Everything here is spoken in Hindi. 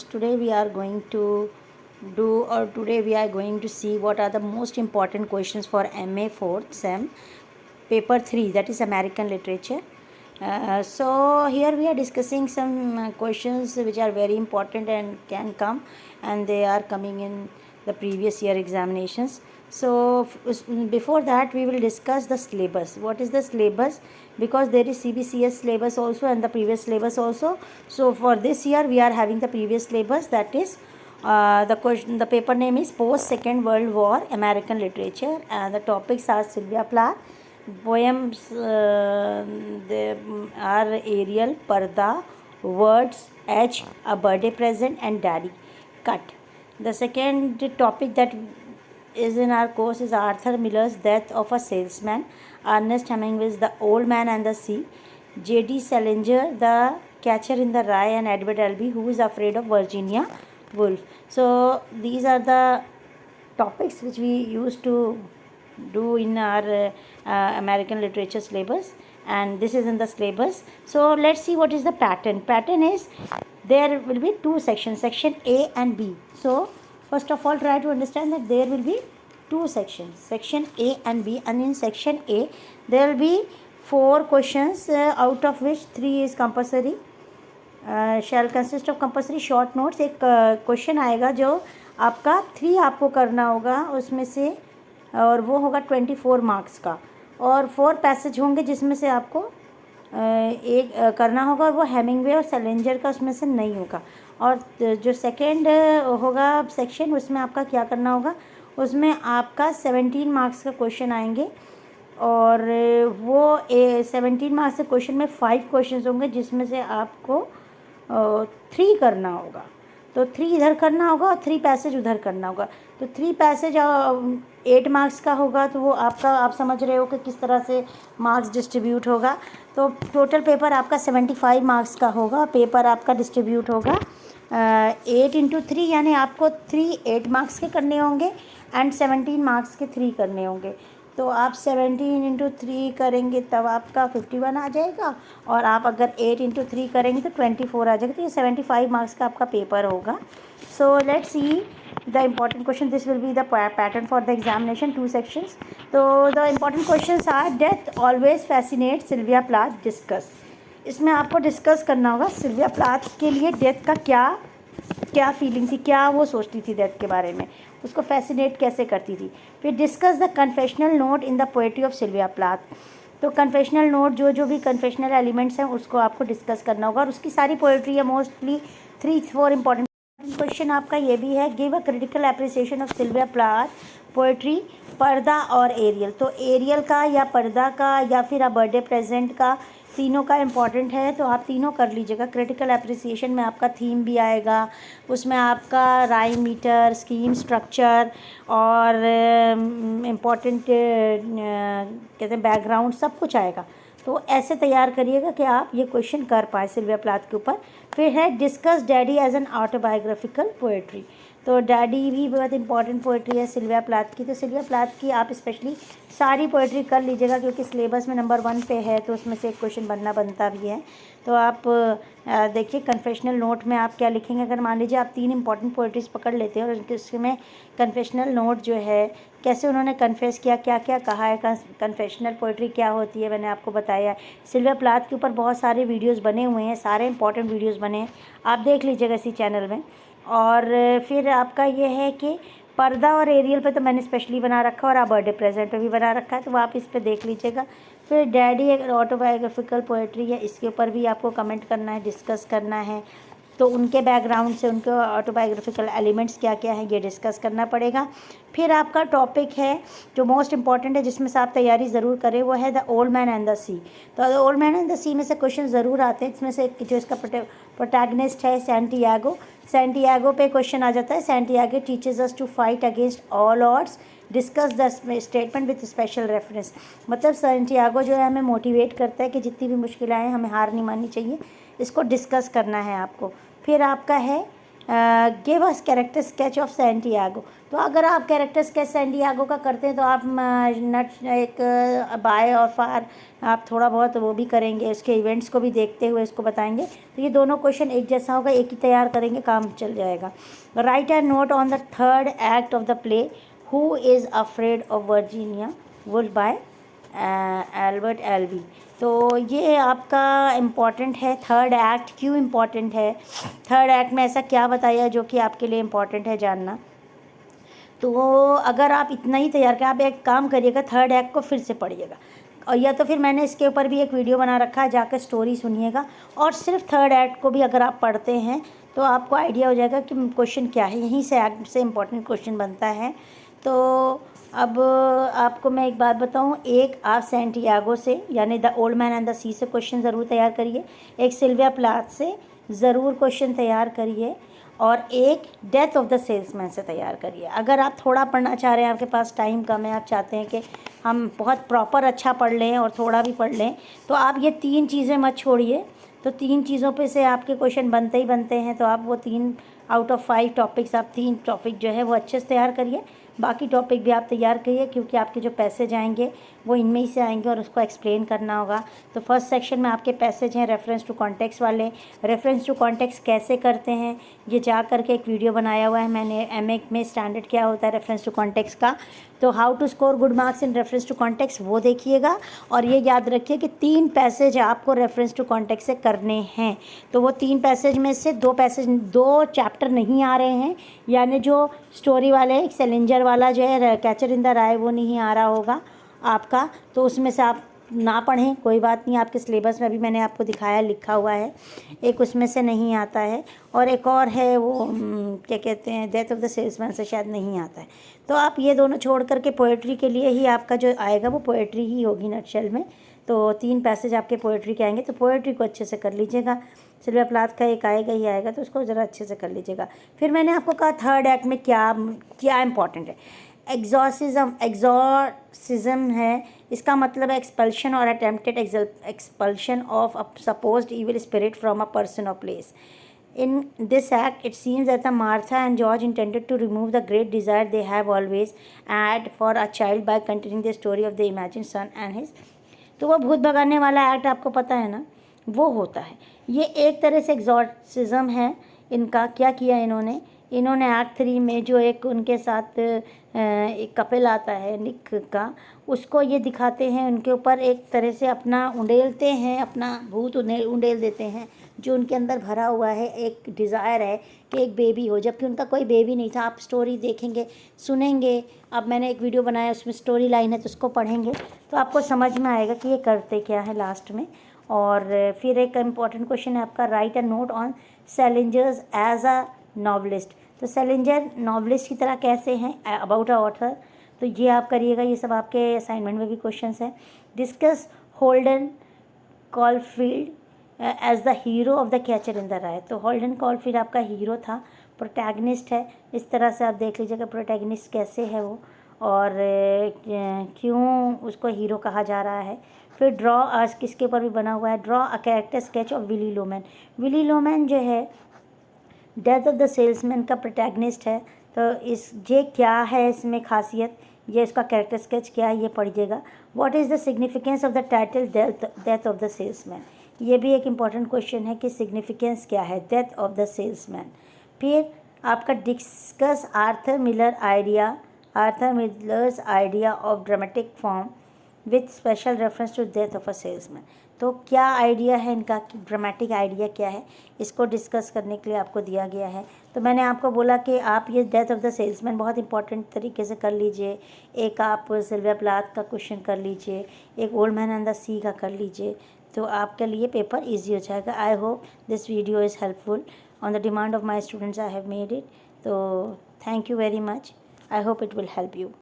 Today we are going to today we are going to see what are the most important questions for MA 4th SEM paper 3, that is American literature. So here we are discussing some questions which are very important and can come, and they are coming in the previous year examinations. So before that we will discuss the syllabus. What is the syllabus? Because there is CBCS syllabus also and the previous syllabus also. So for this year we are having the previous syllabus, that is the paper name is Post Second World War American Literature, and the topics are Sylvia Plath. Poems they are Ariel, Parda, Words, Edge, A Birthday Present, and Daddy. Cut. The second topic that is in our course is Arthur Miller's Death of a Salesman, Ernest Hemingway's The Old Man and the Sea, J.D. Salinger, The Catcher in the Rye, and Edward Albee, Who is Afraid of Virginia Woolf. So these are the topics which we used to do in our American literature syllabus, and this is in the syllabus. So let's see what is the pattern. Pattern is there will be two sections, section A and B. So first of all, try to understand that there will be two sections, section A and B, and in section A there will be 4 questions, out of which 3 is compulsory, shall consist of compulsory short notes. एक क्वेश्चन आएगा जो आपका 3 आपको करना होगा उसमें से, और वो होगा 24 मार्क्स का, और 4 पैसेज होंगे जिसमें से आपको एक करना होगा, और वो हेमिंगवे और सैलेंजर का उसमें से नहीं होगा। और जो सेकेंड होगा सेक्शन, उसमें आपका क्या करना होगा, उसमें आपका 17 मार्क्स का क्वेश्चन आएंगे, और वो 17 मार्क्स के क्वेश्चन में 5 क्वेश्चन होंगे जिसमें से आपको 3 करना होगा। तो 3 इधर करना होगा और 3 पैसेज उधर करना होगा। तो 3 पैसेज 8 मार्क्स का होगा, तो वो आपका, आप समझ रहे हो कि किस तरह से मार्क्स डिस्ट्रीब्यूट होगा। तो टोटल पेपर आपका 75 मार्क्स का होगा। पेपर आपका डिस्ट्रीब्यूट होगा 8 इंटू 3, यानी आपको 3 8 मार्क्स के करने होंगे एंड 17 मार्क्स के 3 करने होंगे। तो आप 17 इंटू 3 करेंगे तब आपका 51 आ जाएगा, और आप अगर 8 इंटू 3 करेंगे तो 24 आ जाएगा। तो ये 75 मार्क्स का आपका पेपर होगा। So let's see the important question. This will be the pattern for the examination, 2 sections. तो the important questions are death always fascinate Sylvia Plath, discuss. इसमें आपको डिस्कस करना होगा सिल्विया प्लाथ के लिए डेथ का क्या फीलिंग थी, क्या वो सोचती थी डेथ के बारे में, उसको फैसिनेट कैसे करती थी. फिर discuss the confessional note in the poetry of Sylvia Plath. तो कन्फेशनल नोट, जो भी कन्फेशनल एलिमेंट्स हैं उसको आपको डिस्कस करना होगा, और उसकी सारी पोएट्री है, मोस्टली 3-4 इंपॉर्टेंट क्वेश्चन आपका ये भी है. Give a critical appreciation of Sylvia Plath poetry, Purdah और एरियल. तो एरियल का या पर्दा का या फिर अ बर्थडे प्रेजेंट का, तीनों का इम्पॉर्टेंट है, तो आप तीनों कर लीजिएगा. क्रिटिकल एप्रिसिएशन में आपका थीम भी आएगा, उसमें आपका राइम, मीटर, स्कीम, स्ट्रक्चर और इम्पॉर्टेंट कहते हैं बैकग्राउंड, सब कुछ आएगा. तो ऐसे तैयार करिएगा कि आप ये क्वेश्चन कर पाए सिल्विया प्लाथ के ऊपर. फिर है discuss Daddy as an autobiographical poetry. तो डैडी भी बहुत इंपॉर्टेंट पोएट्री है सिल्विया प्लाथ की. तो सिल्विया प्लाथ की आप स्पेशली सारी पोएट्री कर लीजिएगा, क्योंकि सिलेबस में नंबर 1 पे है, तो उसमें से एक क्वेश्चन बनता भी है. तो आप देखिए कन्फेशनल नोट में आप क्या लिखेंगे. अगर मान लीजिए आप 3 इंपॉर्टेंट पोएट्रीज पकड़ लेते हैं, और इसमें कन्फेशनल नोट जो है, कैसे उन्होंने कन्फेस किया, क्या क्या कहा है, कन्फेशनल पोएट्री क्या होती है, मैंने आपको बताया. सिल्विया प्लाथ के ऊपर बहुत सारे वीडियोज़ बने हुए हैं, सारे इंपॉर्टेंट वीडियोज़ बने हैं, आप देख लीजिएगा इसी चैनल में. और फिर आपका ये है कि पर्दा और एरियल पे तो मैंने स्पेशली बना रखा है, और आप बर्थडे प्रेजेंट पे भी बना रखा है, तो आप इस पे देख लीजिएगा. फिर डैडी एक ऑटोबायोग्राफिकल पोएट्री है, इसके ऊपर भी आपको कमेंट करना है, डिस्कस करना है. तो उनके बैकग्राउंड से उनके ऑटोबायोग्राफिकल एलिमेंट्स क्या क्या हैं ये डिस्कस करना पड़ेगा. फिर आपका टॉपिक है जो मोस्ट इंपॉर्टेंट है, जिसमें से आप तैयारी ज़रूर करें, वो है the old man and the sea. तो the old man and the sea में से क्वेश्चन ज़रूर आते हैं. इसमें से जो इसका प्रोटैगनिस्ट है सैंटियागो पे क्वेश्चन आ जाता है. Santiago teaches us to fight against all odds, discuss the statement with special reference. मतलब सैंटियागो जो है हमें मोटिवेट करता है कि जितनी भी मुश्किलें आएँ हमें हार नहीं माननी चाहिए, इसको डिस्कस करना है आपको. फिर आपका है give us character sketch of Santiago. तो अगर आप कैरेक्टर स्केच सैंटियागो का करते हैं तो आप नट एक बाय और फार आप थोड़ा बहुत वो भी करेंगे, उसके इवेंट्स को भी देखते हुए इसको बताएंगे। तो ये दोनों क्वेश्चन एक जैसा होगा, एक ही तैयार करेंगे, काम चल जाएगा। Write a note on the third act of the play who is afraid of Virginia Woolf by Albert Albee. तो ये आपका इम्पॉर्टेंट है। थर्ड एक्ट क्यों इम्पॉर्टेंट है, थर्ड एक्ट में ऐसा क्या बताया जो कि आपके लिए इम्पॉर्टेंट है जानना। तो अगर आप इतना ही तैयार करें, आप एक काम करिएगा, थर्ड एक्ट को फिर से पढ़िएगा, और या तो फिर मैंने इसके ऊपर भी एक वीडियो बना रखा है, जाकर स्टोरी सुनिएगा। और सिर्फ थर्ड एक्ट को भी अगर आप पढ़ते हैं तो आपको आइडिया हो जाएगा कि क्वेश्चन क्या है, यहीं से एक्ट से इम्पोर्टेंट क्वेश्चन बनता है। तो अब आपको मैं एक बात बताऊं, एक आप सैंटियागो से यानी the old man and the sea से क्वेश्चन ज़रूर तैयार करिए, एक सिल्विया प्लाथ से ज़रूर क्वेश्चन तैयार करिए, और एक डेथ ऑफ द सेल्समैन से तैयार करिए। अगर आप थोड़ा पढ़ना चाह रहे हैं, आपके पास टाइम कम है, आप चाहते हैं कि हम बहुत प्रॉपर अच्छा पढ़ लें और थोड़ा भी पढ़ लें, तो आप ये 3 चीज़ें मत छोड़िए। तो 3 चीज़ों पे से आपके क्वेश्चन बनते ही बनते हैं। तो आप वो 3 आउट ऑफ 5 टॉपिक्स, आप 3 टॉपिक जो है वो अच्छे से तैयार करिए। बाकी टॉपिक भी आप तैयार करिए, क्योंकि आपके जो पैसेज आएंगे वो इनमें ही से आएंगे और उसको एक्सप्लेन करना होगा। तो फर्स्ट सेक्शन में आपके पैसेज हैं रेफरेंस टू कॉन्टेक्स्ट वाले। रेफरेंस टू कॉन्टेक्स्ट कैसे करते हैं ये जा करके एक वीडियो बनाया हुआ है मैंने, एमए में स्टैंडर्ड क्या होता है रेफरेंस टू कॉन्टेक्स्ट का। तो how to score good marks in reference to context वो देखिएगा। और ये याद रखिए कि 3 पैसेज आपको रेफरेंस टू कॉन्टेक्स्ट से करने हैं। तो वो 3 पैसेज में से 2 चैप्टर नहीं आ रहे हैं, यानी जो स्टोरी वाले सेलिंजर वाला जो है कैचर इन द राय वो नहीं आ रहा होगा आपका, तो उसमें से आप ना पढ़ें, कोई बात नहीं, आपके सिलेबस में अभी मैंने आपको दिखाया लिखा हुआ है, एक उसमें से नहीं आता है, और एक और है वो क्या कहते हैं डेथ ऑफ द सेल्समैन से शायद नहीं आता है। तो आप ये दोनों छोड़ करके पोएट्री के लिए ही आपका जो आएगा वो पोएट्री ही होगी नटशेल में। तो 3 पैसेज आपके पोएट्री के आएंगे, तो पोएट्री को अच्छे से कर लीजिएगा। सिल्विया प्लाथ का एक आएगा ही आएगा, तो उसको ज़रा अच्छे से कर लीजिएगा। फिर मैंने आपको कहा थर्ड एक्ट में क्या इम्पॉर्टेंट है। एग्जॉर्सिज्म है, इसका मतलब है एक्सपल्शन और attempted expulsion of a supposed evil spirit from a person और place. In this act, it seems that the Martha and George intended to remove the great desire they have always had for a child by continuing the story of the imagined son and his। तो वो भूत भगाने वाला एक्ट आपको पता है ना, वो होता है। ये एक तरह से एग्जॉर्सिज्म है इनका। क्या किया इन्होंने एक्ट 3 में जो एक उनके साथ एक कपिल आता है निक का, उसको ये दिखाते हैं, उनके ऊपर एक तरह से अपना उंडेलते हैं, अपना भूत उंडेल देते हैं जो उनके अंदर भरा हुआ है, एक डिज़ायर है कि एक बेबी हो, जबकि उनका कोई बेबी नहीं था। आप स्टोरी देखेंगे, सुनेंगे, अब मैंने एक वीडियो बनाया उसमें स्टोरी लाइन है, तो उसको पढ़ेंगे तो आपको समझ में आएगा कि ये करते क्या है लास्ट में। और फिर एक इम्पॉर्टेंट क्वेश्चन है आपका, write a note on Salinger's as a novelist. तो सैलिंजर नॉवलिस्ट की तरह कैसे हैं, अबाउट अ ऑथर, तो ये आप करिएगा। ये सब आपके असाइनमेंट में भी क्वेश्चंस हैं। Discuss Holden Caulfield as the hero of the catcher in the rye. तो होल्डन कॉलफील्ड आपका हीरो था, प्रोटैगनिस्ट है, इस तरह से आप देख लीजिएगा प्रोटैगनिस्ट कैसे है वो, और क्यों उसको हीरो कहा जा रहा है। फिर ड्रॉ आज किसके ऊपर भी बना हुआ है, draw a character sketch of Willy Loman. Willy Loman जो है डेथ ऑफ द सेल्समैन का प्रोटैगनिस्ट है। तो ये क्या है इसमें खासियत, ये इसका कैरेक्टर स्केच क्या है ये पढ़िएगा। What is the significance of the title death of the salesman, ये भी एक इम्पॉर्टेंट क्वेश्चन है कि सिग्निफिकेंस क्या है डेथ ऑफ द सेल्समैन। फिर आपका discuss Arthur Miller's idea of dramatic form with special reference to Death of a Salesman. तो क्या आइडिया है इनका, कि ड्रामेटिक आइडिया क्या है, इसको डिस्कस करने के लिए आपको दिया गया है। तो मैंने आपको बोला कि आप ये डेथ ऑफ द सेल्समैन बहुत इंपॉर्टेंट तरीके से कर लीजिए। एक आप सिल्विया प्लाथ का क्वेश्चन कर लीजिए, एक ओल्ड मैन एंड द सी का कर लीजिए, तो आपके लिए पेपर ईजी हो जाएगा। I hope this video is helpful. On the demand of my students I have made it. तो thank you very much. I hope it will help you.